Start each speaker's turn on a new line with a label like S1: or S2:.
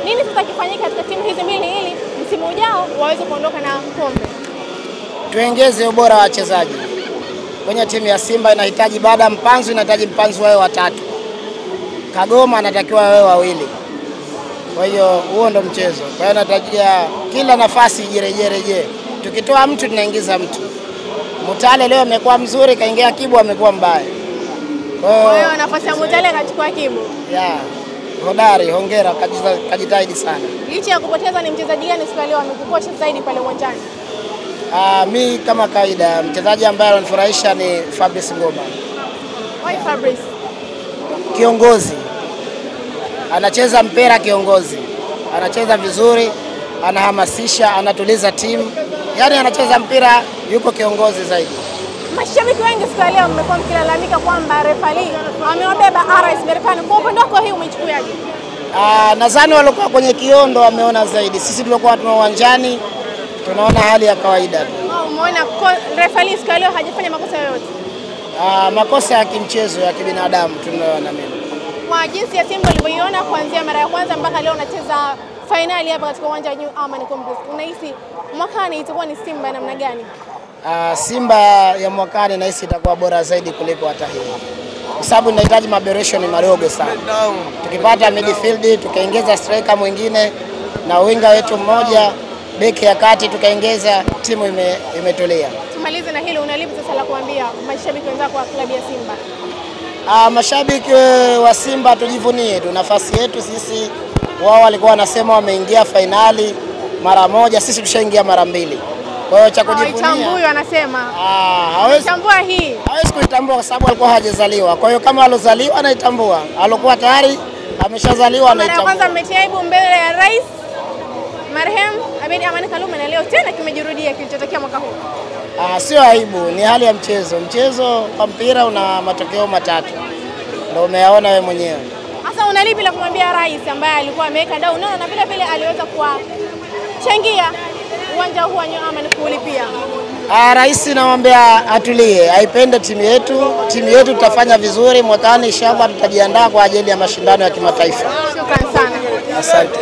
S1: Nini sasa kifanyike katika timu hizi mbili ili msimu ujao waweze kuondoka na kombe?
S2: Tuongeze ubora wa wachezaji. Kwenye timu ya Simba inahitaji baada mpanzu inahitaji mpanzu wao watatu. Kagoma anatakiwa wao wawili. Kwa hiyo huo ndo mchezo. Kwa hiyo natarajia kila nafasi ijirejereje. Tukitoa mtu tunaingiza mtu. Mutale leo amekuwa mzuri, kaingia Kibu amekuwa mbaya.
S1: Kwa hiyo nafasi ya Mutale akachukua Kibu.
S2: Yeah. Hodari, hongera, kajitahidi sana.
S1: Licha ya kupoteza, ni mchezaji gani siku leo amekukosha zaidi pale uwanjani?
S2: Mi kama kawaida mchezaji ambaye ananifurahisha ni Fabrice Ngoma.
S1: Why Fabrice?
S2: Kiongozi. Anacheza mpira kiongozi. Anacheza vizuri, anahamasisha, anatuliza timu. Yaani anacheza mpira yuko kiongozi zaidi.
S1: Mashabiki wengi siku leo mmekuwa mkilalamika kwamba refali amewabeba RS Berkane. Kwa upande wako hii umeichukuaje?
S2: Nadhani walikuwa kwenye kiondo wameona zaidi. Sisi tulikuwa tuna uwanjani tunaona hali ya kawaida tu.
S1: Umeona refali siku leo hajafanya makosa yoyote?
S2: Makosa ya kimchezo ya kibinadamu tunayoona mimi.
S1: Kwa jinsi ya Simba ulivyoiona kuanzia mara ya kwanza mpaka leo unacheza finali hapa katika uwanja wa New Amaan Complex, unahisi mwakani itakuwa ni Simba namna gani?
S2: Simba ya mwakani nahisi itakuwa bora zaidi kuliko hata hii. Kwa sababu inahitaji maboresho ni madogo sana. Tukipata midfield, tukaongeza striker mwingine na winga wetu mmoja, beki ya kati tukaongeza, timu imetulia.
S1: Tumalize na hilo, unalipi sasa la kuambia mashabiki wenzako wa klabu ya Simba?
S2: Mashabiki wa Simba tujivunie tu nafasi yetu sisi. Wao walikuwa wanasema wameingia finali mara moja, sisi tushaingia mara mbili. Kwa hiyo cha kujivunia.
S1: Huyu anasema
S2: hawezi
S1: kutambua hii.
S2: Hawezi kuitambua kwa sababu alikuwa hajazaliwa. Kwa hiyo kama alozaliwa anaitambua. Alikuwa tayari ameshazaliwa anaitambua.
S1: Mara kwanza mmetaibu mbele ya Rais marehemu Abeid Amani Karume na leo tena kimejirudia kilichotokea mwaka huu.
S2: Sio aibu, ni hali ya mchezo. Mchezo wa mpira una matokeo matatu. Ndio umeyaona wewe mwenyewe.
S1: Sasa unalipi la kumwambia Rais ambaye alikuwa ameweka dau na vile vile aliweza kuwachangia uwanja huu wa New Amaan kulipia?
S2: Rais namwambia atulie, aipende timu yetu. Timu yetu tutafanya vizuri mwakani inshallah, tutajiandaa kwa ajili ya mashindano ya kimataifa.
S1: Shukrani sana.
S2: Asante.